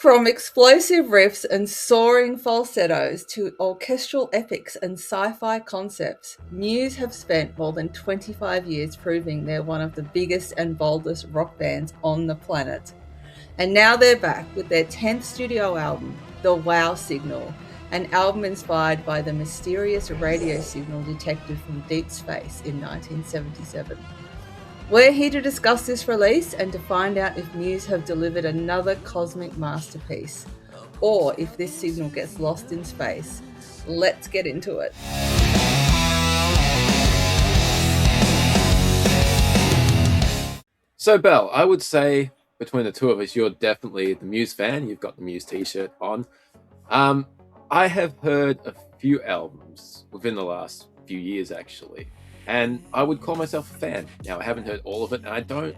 From explosive riffs and soaring falsettos to orchestral epics and sci-fi concepts, Muse have spent more than 25 years proving they're one of the biggest and boldest rock bands on the planet. And now they're back with their 10th studio album, The Wow Signal, an album inspired by the mysterious radio signal detected from deep space in 1977. We're here to discuss this release and to find out if Muse have delivered another cosmic masterpiece, or if this signal gets lost in space. Let's get into it. So, Bel, I would say between the two of us, you're definitely the Muse fan. You've got the Muse t-shirt on. I have heard a few albums within the last few years, actually, and I would call myself a fan. Now, I haven't heard all of it, and I don't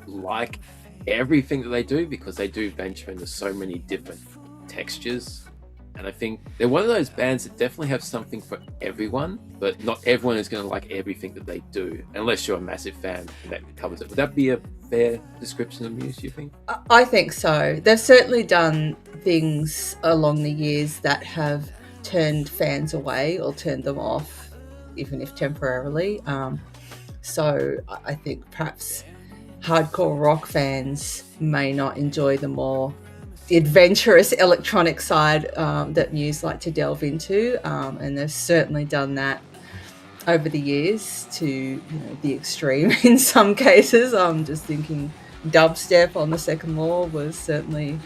like everything that they do because they do venture into so many different textures. And I think they're one of those bands that definitely have something for everyone, but not everyone is going to like everything that they do, unless you're a massive fan and that covers it. Would that be a fair description of Muse, you think? I think so. They've certainly done things along the years that have turned fans away or turned them off, even if temporarily. So I think perhaps hardcore rock fans may not enjoy the more adventurous electronic side that Muse like to delve into, and they've certainly done that over the years to the extreme in some cases. I'm just thinking dubstep on the Second Law was certainly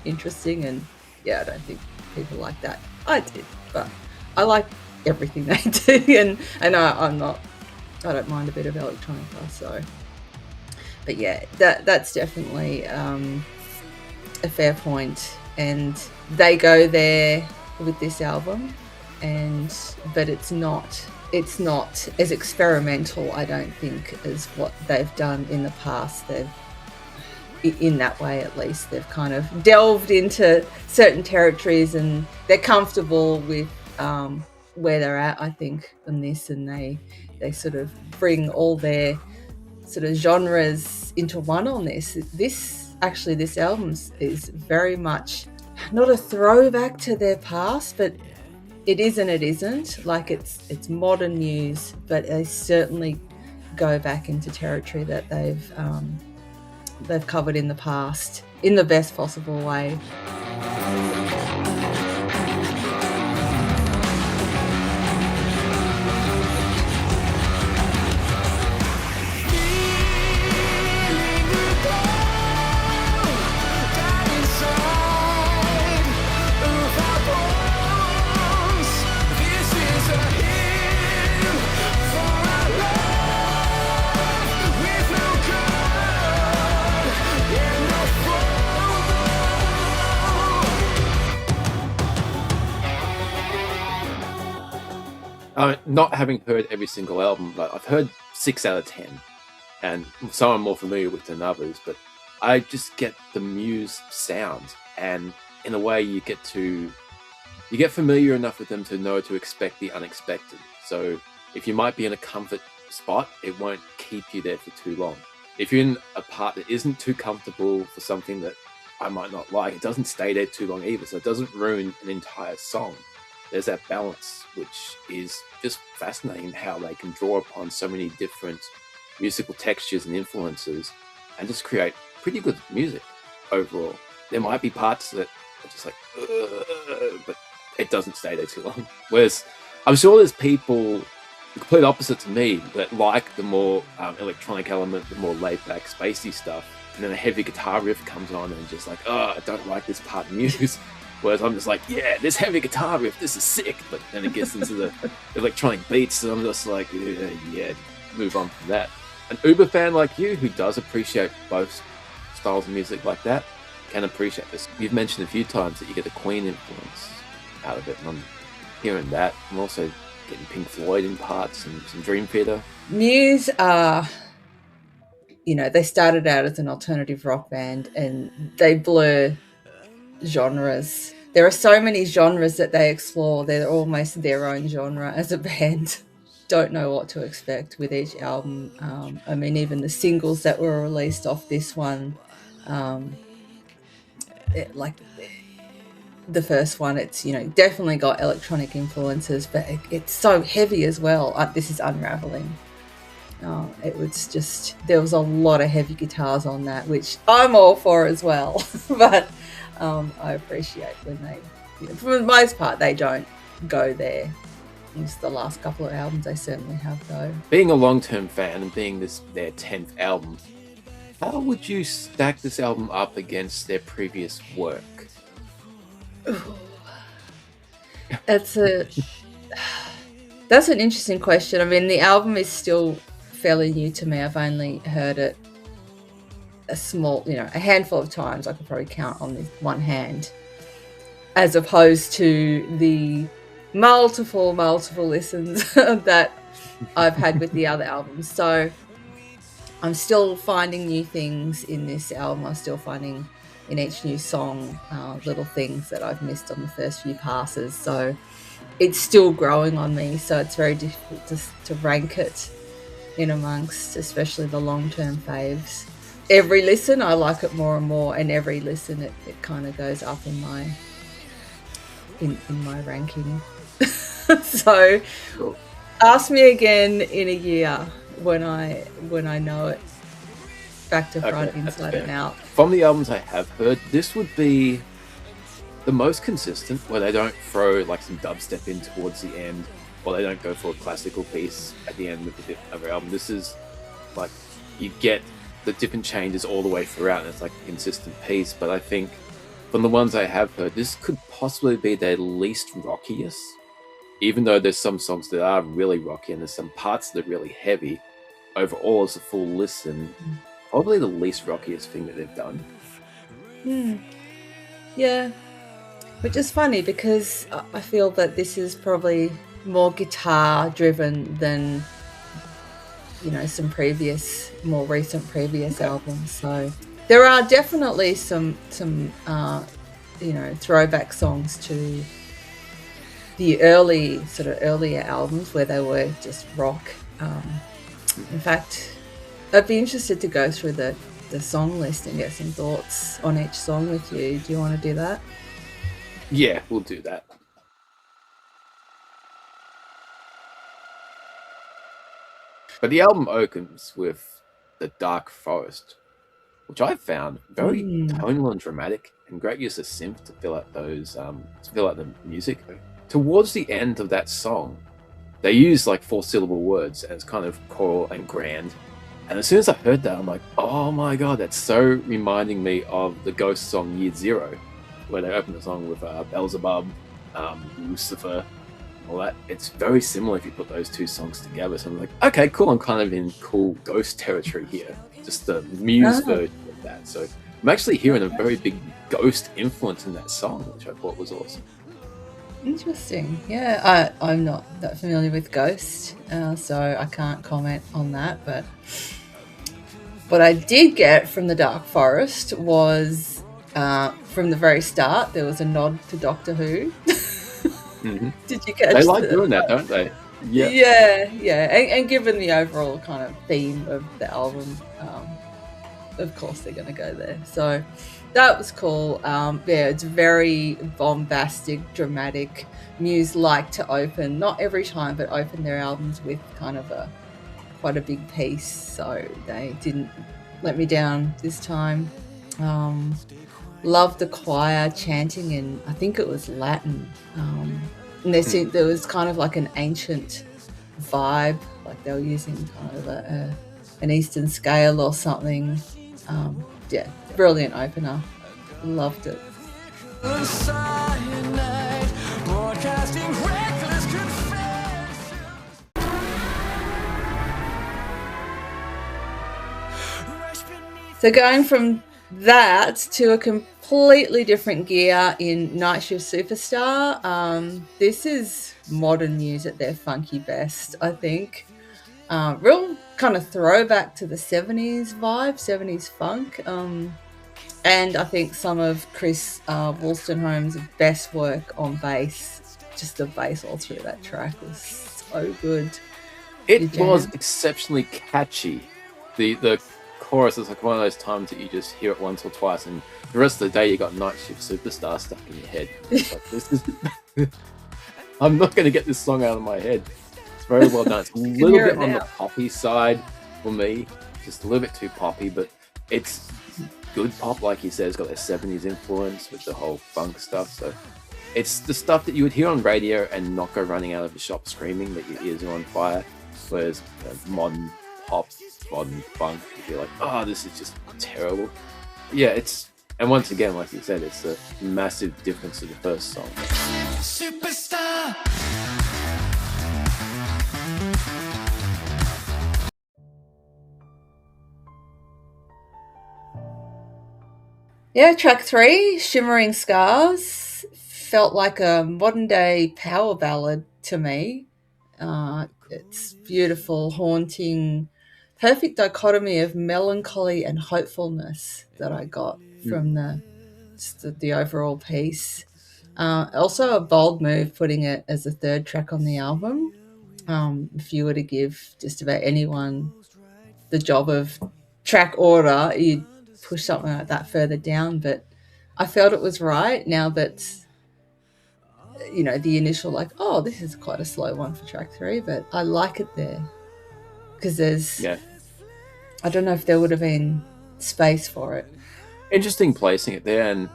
interesting, and I don't think people like that. I did, but I like everything they do, and I don't mind a bit of electronica. So, but that's definitely a fair point, and they go there with this album, but it's not as experimental, I don't think, as what they've done in the past. They've, in that way at least, they've kind of delved into certain territories and they're comfortable with where they're at, I think, on this, and they sort of bring all their sort of genres into one on this. This album is very much not a throwback to their past, but it is and it isn't. Like it's modern Muse, but they certainly go back into territory that they've covered in the past in the best possible way. Not having heard every single album, but I've heard 6 out of 10, and some I'm more familiar with than others, but I just get the Muse sound, and in a way you get familiar enough with them to know to expect the unexpected. So if you might be in a comfort spot, it won't keep you there for too long. If you're in a part that isn't too comfortable for something that I might not like, it doesn't stay there too long either, so it doesn't ruin an entire song. There's that balance, which is just fascinating, how they can draw upon so many different musical textures and influences and just create pretty good music overall. There might be parts that are just like, but it doesn't stay there too long. Whereas I'm sure there's people, the complete opposite to me, that like the more electronic element, the more laid-back, spacey stuff, and then a heavy guitar riff comes on and just like, I don't like this part of Muse. Whereas I'm just like, this heavy guitar riff, this is sick. But then it gets into the electronic beats, and I'm just like, move on from that. An uber fan like you, who does appreciate both styles of music like that, can appreciate this. You've mentioned a few times that you get the Queen influence out of it, and I'm hearing that. I'm also getting Pink Floyd in parts and some Dream Theater. Muse are, they started out as an alternative rock band, and they blur genres. There are so many genres that they explore. They're almost their own genre as a band. Don't know what to expect with each album. Even the singles that were released off this one, like the first one, it's, you know, definitely got electronic influences, but it's so heavy as well. This is Unraveling. It was just, there was a lot of heavy guitars on that, which I'm all for as well. But I appreciate when they, you know, for the most part, they don't go there. It's the last couple of albums they certainly have, though. Being a long-term fan and being this their 10th album, how would you stack this album up against their previous work? That's an interesting question. I mean, the album is still fairly new to me. I've only heard it a handful of times. I could probably count on this one hand, as opposed to the multiple listens that I've had with the other albums. So I'm still finding new things in this album. I'm still finding in each new song little things that I've missed on the first few passes. So it's still growing on me. So it's very difficult to rank it in amongst, especially the long-term faves. Every listen, I like it more and more, and every listen, it kind of goes up in my ranking. So ask me again in a year when I know it back to front, inside and out. From the albums I have heard, this would be the most consistent, where they don't throw like some dubstep in towards the end, or they don't go for a classical piece at the end of the other album. This is like, you get the different changes all the way throughout, and it's like a consistent piece. But I think from the ones I have heard, this could possibly be their least rockiest, even though there's some songs that are really rocky and there's some parts that are really heavy. Overall, as a full listen, probably the least rockiest thing that they've done. Yeah, which is funny because I feel that this is probably more guitar driven than, you know, some more recent albums. So there are definitely some you know, throwback songs to the earlier albums where they were just rock. In fact, I'd be interested to go through the song list and get some thoughts on each song with you. Do you want to do that? Yeah, we'll do that. But the album opens with The Dark Forest, which I found very tonal and dramatic, and great use of synth to fill out those the music. Towards the end of that song, they use like 4-syllable words, and it's kind of choral and grand. And as soon as I heard that, I'm like, oh my god, that's so reminding me of the Ghost song Year Zero, where they open the song with Beelzebub, Lucifer, all that. It's very similar if you put those two songs together. So I'm like, okay, cool, I'm kind of in cool Ghost territory here. Just the Muse version of that. So I'm actually hearing a very big Ghost influence in that song, which I thought was awesome. Interesting. Yeah, I'm not that familiar with Ghost, so I can't comment on that. But what I did get from The Dark Forest was, from the very start, there was a nod to Doctor Who. Did you catch that? They like doing that, don't they? Yeah. And given the overall kind of theme of the album, of course they're going to go there. So that was cool. Yeah, it's very bombastic, dramatic. Muse like to open, not every time, but open their albums with kind of quite a big piece. So they didn't let me down this time. Loved the choir chanting in, I think it was Latin. And there was kind of like an ancient vibe, like they were using kind of an Eastern scale or something. Yeah, brilliant opener. Loved it. So going from that to a completely different gear in Night Shift Superstar. This is modern Muse at their funky best, I think. Real kind of throwback to the 70s vibe, 70s funk. And I think some of Chris Wollstonholme's best work on bass. Just the bass all through that track was so good. It was exceptionally catchy. The chorus is like one of those times that you just hear it once or twice, and the rest of the day you got Night Shift Superstar stuck in your head. It's like, this is I'm not going to get this song out of my head. It's very well done. It's a little bit on the poppy side for me, just a little bit too poppy, but it's good pop, like you said. It's got that 70s influence with the whole funk stuff. So it's the stuff that you would hear on radio and not go running out of the shop screaming that your ears are on fire. Whereas modern pop, modern funk, you're like, oh, this is just terrible. Yeah, and once again, like you said, it's a massive difference to the first song. Superstar. Yeah, track 3, Shimmering Scars, felt like a modern day power ballad to me. It's beautiful, haunting, perfect dichotomy of melancholy and hopefulness that I got from the overall piece. Also a bold move putting it as the third track on the album. If you were to give just about anyone the job of track order, you'd push something like that further down, but I felt it was right now that, the initial like, oh, this is quite a slow one for track 3, but I like it there because I don't know if there would have been space for it. Interesting placing it there, and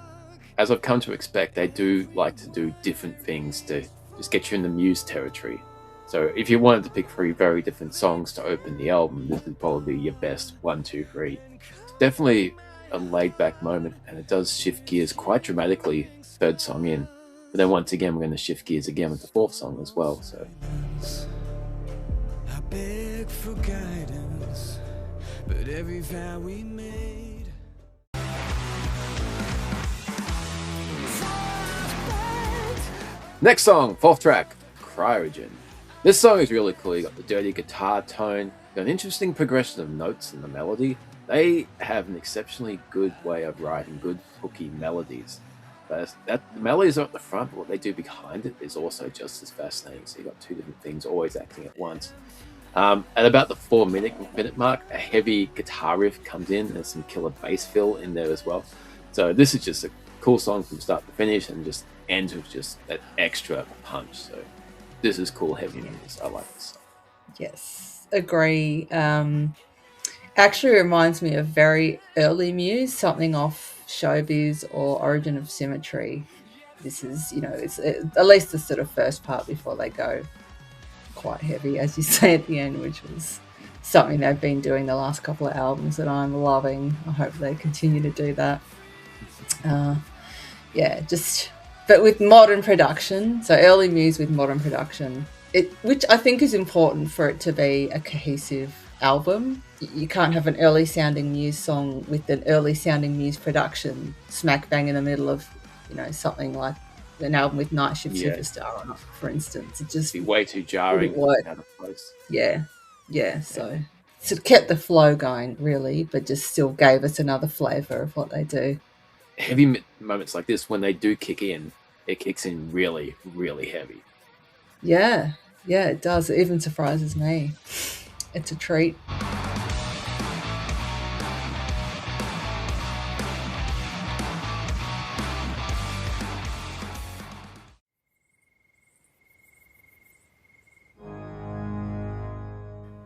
as I've come to expect, they do like to do different things to just get you in the Muse territory. So if you wanted to pick 3 very different songs to open the album, this is probably your best 1, 2, 3. It's definitely a laid-back moment, and it does shift gears quite dramatically, third song in. But then once again, we're going to shift gears again with the 4th song as well. So I beg for guidance, but every vow we made. Next song, 4th track, Cryogen. This song is really cool. You got the dirty guitar tone, got an interesting progression of notes in the melody. They have an exceptionally good way of writing good hooky melodies. The melodies are at the front, but what they do behind it is also just as fascinating. So you've got 2 different things always acting at once. At about the 4-minute mark, a heavy guitar riff comes in and some killer bass fill in there as well. So this is just a cool song from start to finish and just ends with just that extra punch. So this is cool heavy music. I like this song. Yes, agree. Actually reminds me of very early Muse, something off Showbiz or Origin of Symmetry. This is, it's at least the sort of first part before they go quite heavy, as you say at the end, which was something they've been doing the last couple of albums that I'm loving. I hope they continue to do that. But with modern production, so early Muse with modern production, which I think is important for it to be a cohesive album. You can't have an early sounding Muse song with an early sounding Muse production smack bang in the middle of, something like an album with Night Shift Superstar, for instance. It just be way too jarring out of place. Yeah. So it kept the flow going, really, but just still gave us another flavour of what they do. Heavy moments like this, when they do kick in, it kicks in really, really heavy. Yeah, it does. It even surprises me. It's a treat.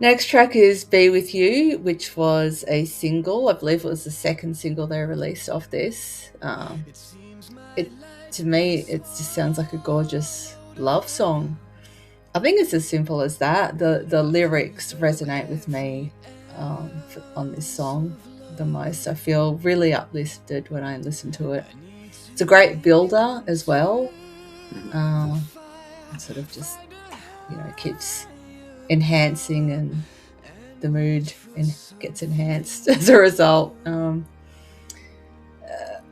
Next track is Be With You, which was a single. I believe it was the second single they released off this. To me, it just sounds like a gorgeous love song. I think it's as simple as that. The lyrics resonate with me on this song the most. I feel really uplifted when I listen to it. It's a great builder as well. It sort of just, keeps enhancing, and the mood gets enhanced as a result.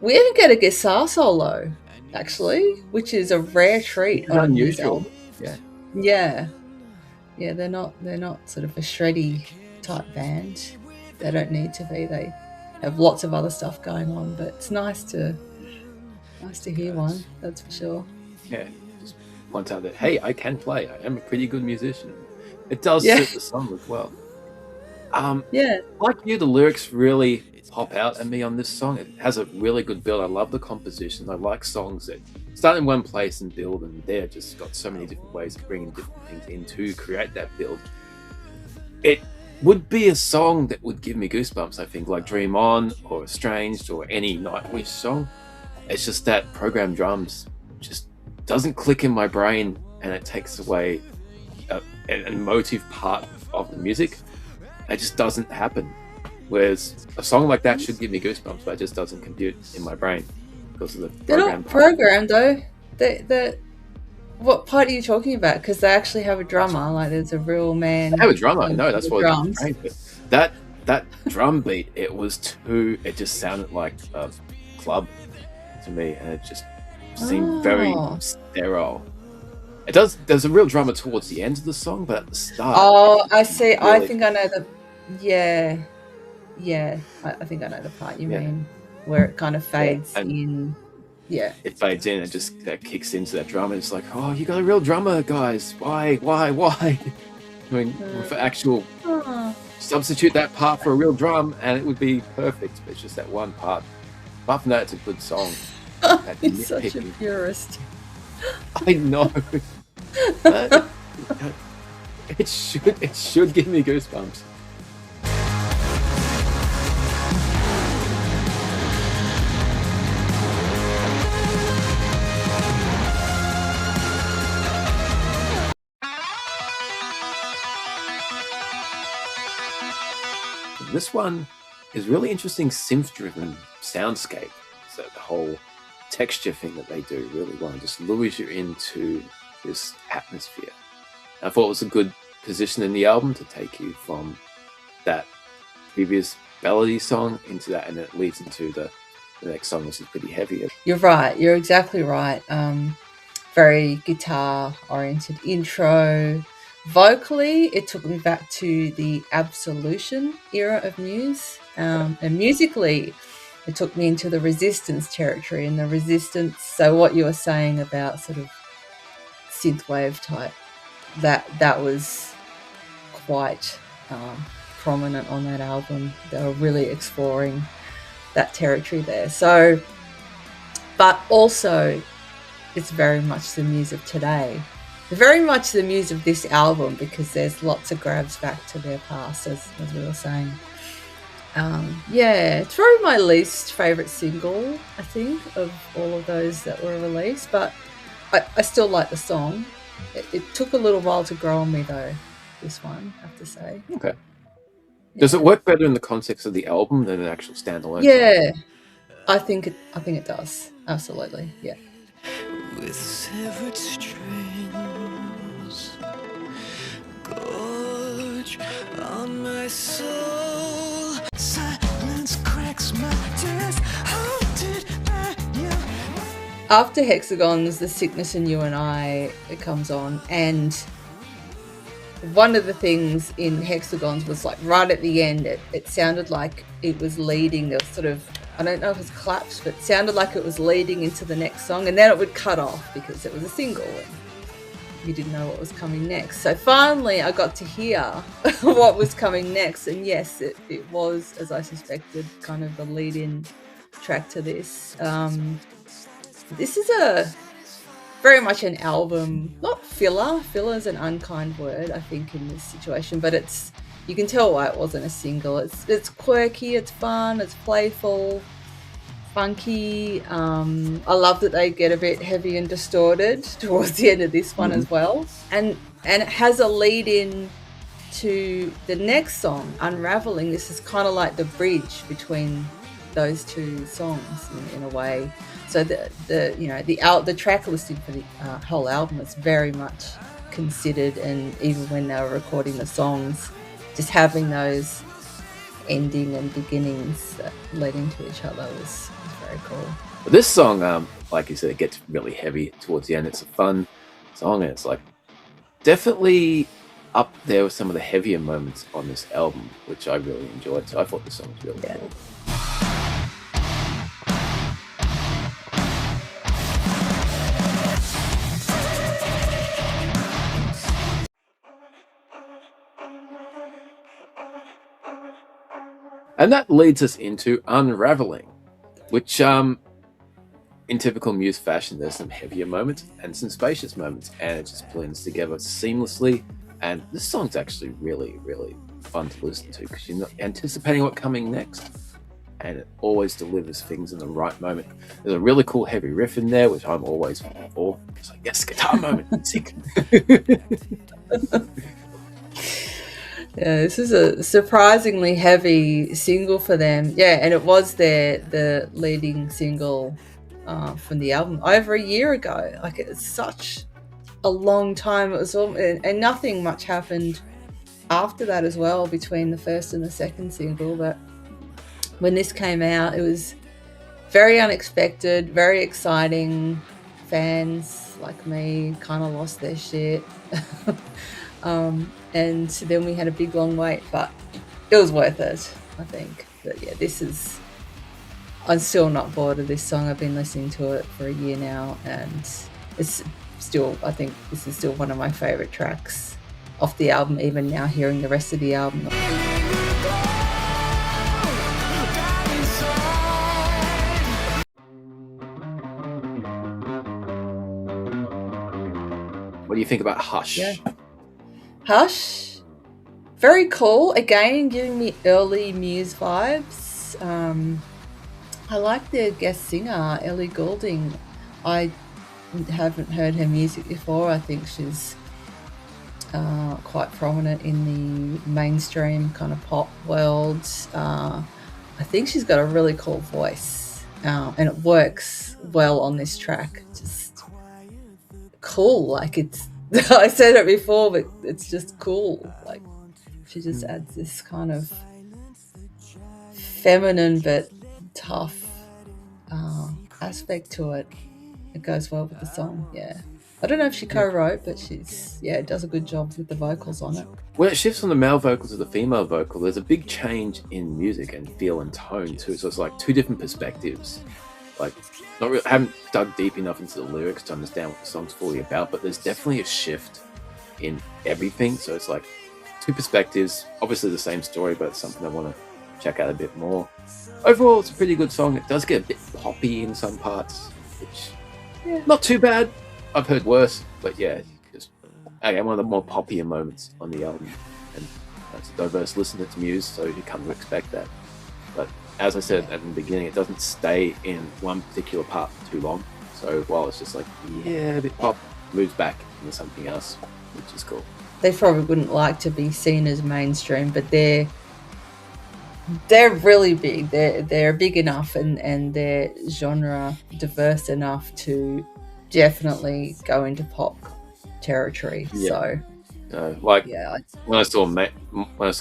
We even get a guitar solo, actually, which is a rare treat. It's unusual. Yeah, they're not sort of a shreddy type band. They don't need to be. They have lots of other stuff going on, but it's nice to hear one, that's for sure. Yeah, just point out that, hey, I can play. I am a pretty good musician. It does suit the song as well. Yeah. Like you, the lyrics really pop out at me on this song. It has a really good build. I love the composition. I like songs that start in one place and build, and they're just got so many different ways of bringing different things in to create that build. It would be a song that would give me goosebumps, I think, like Dream On or Estranged or any Nightwish song. It's just that programmed drums just doesn't click in my brain, and it takes away an emotive part of the music. It just doesn't happen. Whereas a song like that should give me goosebumps, but it just doesn't compute in my brain because of the They're program not part. programmed though. They what part are you talking about? Because they actually have a drummer. Like there's a real man. I have a drummer, I on know, that's the what it drums. brain, but that drum beat, it just sounded like a club to me, and it just seemed very Oh. sterile. There's a real drummer towards the end of the song, but at the start. Oh, I see. I really- think I know the. Yeah, yeah. I think I know the part you Yeah. mean, where it kind of fades and- in. Yeah. It fades in and just kicks into that drum, and it's like, oh, you got a real drummer, guys. Why? I mean, for actual Oh, substitute that part for a real drum, and it would be perfect. But it's just that one part. Apart from that, it's a good song. you're such a nitpicking. purist. I know. But it should give me goosebumps. This one is really interesting synth-driven soundscape. So the whole texture thing that they do really well just lures you into this atmosphere. I thought it was a good position in the album to take you from that previous melody song into that, and then it leads into the next song, which is pretty heavy. You're right. You're exactly right. Very guitar-oriented intro. Vocally, it took me back to the Absolution era of Muse, and musically, it took me into the Resistance territory. And the Resistance, so what you were saying about sort of synthwave type, that was quite prominent on that album. They were really exploring that territory there. So, but also, it's very much the Muse of today. Very much the Muse of this album, because there's lots of grabs back to their past, as we were saying. Yeah, it's probably my least favourite single, I think, of all of those that were released, but I still like the song. It took a little while to grow on me, though, this one, I have to say. Okay. Does it work better in the context of the album than an actual standalone? Yeah, I think it does. Absolutely, yeah. With severed strings, gorge on my soul. Silence cracks my chest. How did I know? After Hexagons, The Sickness and You and I, it comes on, and one of the things in Hexagons was like right at the end, it sounded like it was leading. There was sort of, I don't know if it was claps, but it sounded like it was leading into the next song, and then it would cut off because it was a single and you didn't know what was coming next. So finally I got to hear what was coming next, and yes, it was, as I suspected, kind of the lead-in track to this. This is very much an album, not filler. Filler is an unkind word, I think, in this situation, but you can tell why it wasn't a single. It's quirky, it's fun, it's playful, funky. I love that they get a bit heavy and distorted towards the end of this one as well, and it has a lead in to the next song, Unraveling. This is kind of like the bridge between those two songs in a way. So the track listing for the whole album is very much considered, and even when they were recording the songs, just having those ending and beginnings that led into each other was very cool. But this song, like you said, it gets really heavy towards the end. It's a fun song, and it's like definitely up there with some of the heavier moments on this album, which I really enjoyed. So I thought the song was really cool. And that leads us into Unraveling, which in typical Muse fashion, there's some heavier moments and some spacious moments, and it just blends together seamlessly. And this song's actually really, really fun to listen to because you're not anticipating what's coming next, and it always delivers things in the right moment. There's a really cool heavy riff in there, which I'm always for. It's like, yes, guitar moment, music. Yeah, this is a surprisingly heavy single for them. Yeah, and it was the leading single from the album over a year ago. Like, it's such a long time. It was all, and nothing much happened after that as well between the first and the second single. But when this came out, it was very unexpected, very exciting. Fans like me kind of lost their shit. And then we had a big long wait, but it was worth it, I think. But yeah, I'm still not bored of this song. I've been listening to it for a year now, and it's still, I think this is still one of my favorite tracks off the album, even now hearing the rest of the album. What do you think about Hush? Yeah. Hush, very cool. Again, giving me early Muse vibes. I like the guest singer, Ellie Goulding. I haven't heard her music before. I think she's quite prominent in the mainstream kind of pop world. I think she's got a really cool voice, and it works well on this track. Just cool, like it's. I said it before, but it's just cool. Like, she just adds this kind of feminine but tough aspect to it. It goes well with the song. Yeah, I don't know if she co-wrote, but it does a good job with the vocals on it. When it shifts from the male vocal to the female vocal, there's a big change in music and feel and tone too. So it's like two different perspectives. Like, not really, I haven't dug deep enough into the lyrics to understand what the song's fully about, but there's definitely a shift in everything. So it's like two perspectives, obviously the same story, but it's something I want to check out a bit more. Overall, it's a pretty good song. It does get a bit poppy in some parts, which not too bad. I've heard worse, but yeah, just again, one of the more poppier moments on the album. And it's a diverse listener to Muse, so you come to expect that. But as I said at the beginning, it doesn't stay in one particular part for too long. So while it's just like, a bit pop, moves back into something else, which is cool. They probably wouldn't like to be seen as mainstream, but they're really big. They're big enough, and they're genre diverse enough to definitely go into pop territory. So when I saw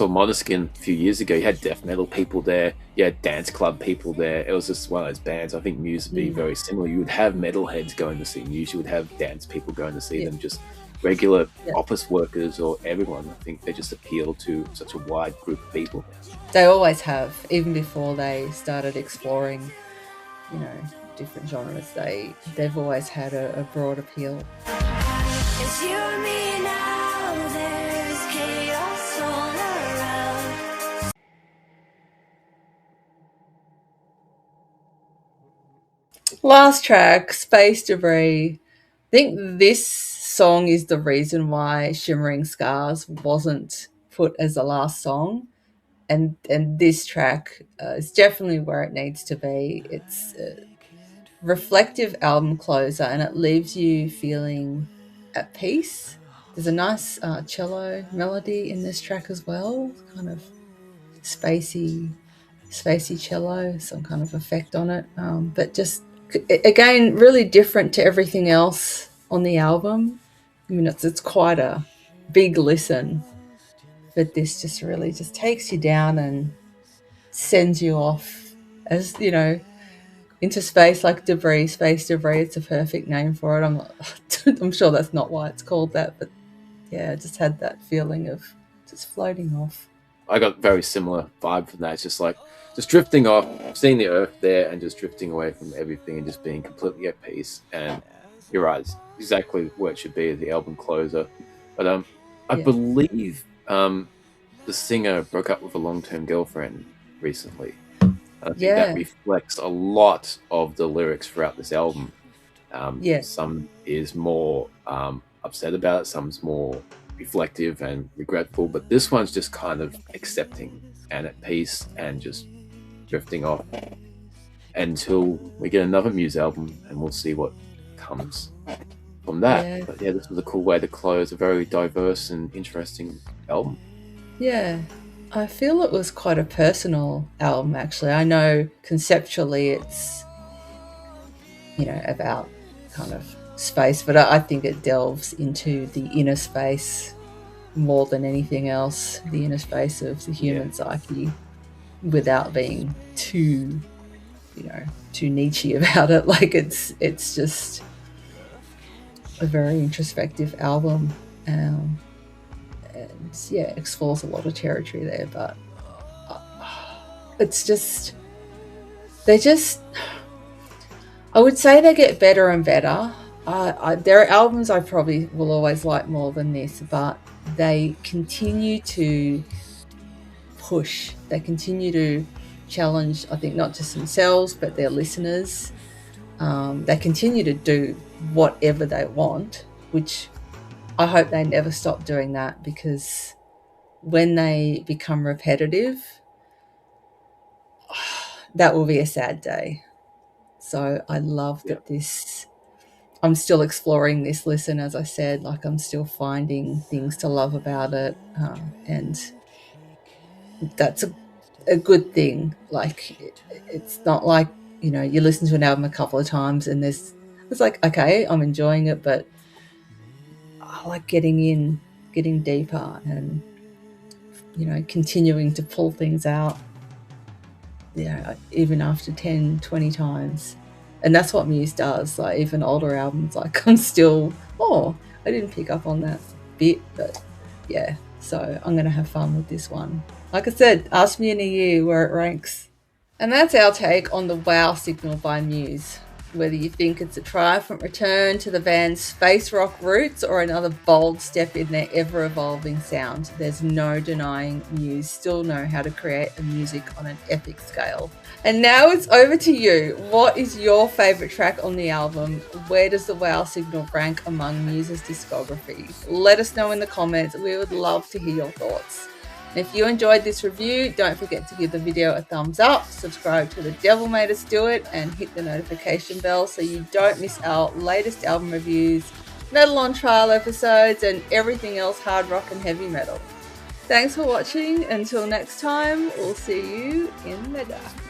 Måneskin a few years ago, you had death metal people there, you had dance club people there. It was just one of those bands. I think Muse would be very similar. You would have metalheads going to see Muse, you would have dance people going to see them, just regular office workers or everyone. I think they just appeal to such a wide group of people. They always have, even before they started exploring, different genres. They've always had a broad appeal. It's you and me now, there's chaos all around. Last track, Space Debris. I think this song is the reason why Shimmering Scars wasn't put as the last song. And this track is definitely where it needs to be. It's a reflective album closer, and it leaves you feeling at peace. There's a nice cello melody in this track as well, kind of spacey cello, some kind of effect on it. But just, again, really different to everything else on the album. I mean, it's quite a big listen, but this just really just takes you down and sends you off, as into space, like space debris. It's a perfect name for it. I'm sure that's not why it's called that, but yeah, I just had that feeling of just floating off. I got very similar vibe from that. It's just like just drifting off, seeing the Earth there, and just drifting away from everything and just being completely at peace. And you're right, it's exactly where it should be, the album closer. But I believe the singer broke up with a long-term girlfriend recently. And I think that Yeah. reflects a lot of the lyrics throughout this album. Yeah. Some is more upset about it, some's more reflective and regretful, but this one's just kind of accepting and at peace and just drifting off until we get another Muse album, and we'll see what comes from that. Yeah. But yeah, this was a cool way to close a very diverse and interesting album. Yeah. I feel it was quite a personal album, actually. I know conceptually it's, about kind of space, but I think it delves into the inner space more than anything else, the inner space of the human psyche, without being too, too Nietzsche about it. Like it's just a very introspective album, and yeah, explores a lot of territory there. But it's just I would say they get better and better. There are albums I probably will always like more than this, but they continue to push. They continue to challenge, I think, not just themselves, but their listeners. They continue to do whatever they want, which I hope they never stop doing that, because when they become repetitive, that will be a sad day. So I love that I'm still exploring this listen, as I said, like I'm still finding things to love about it. And that's a good thing. Like it's not like, you listen to an album a couple of times and it's like, okay, I'm enjoying it, but I like getting deeper and, continuing to pull things out, even after 10, 20 times. And that's what Muse does. Like even older albums, like I'm still, I didn't pick up on that bit, but yeah. So I'm going to have fun with this one. Like I said, ask me in a year where it ranks. And that's our take on the Wow Signal by Muse. Whether you think it's a triumphant return to the band's space rock roots or another bold step in their ever-evolving sound, there's no denying Muse still know how to create a music on an epic scale. And now it's over to you. What is your favourite track on the album? Where does the Wow Signal rank among Muse's discography? Let us know in the comments. We would love to hear your thoughts. And if you enjoyed this review, don't forget to give the video a thumbs up, subscribe to The Devil Made Us Do It, and hit the notification bell so you don't miss our latest album reviews, metal on trial episodes, and everything else hard rock and heavy metal. Thanks for watching. Until next time, we'll see you in the dark.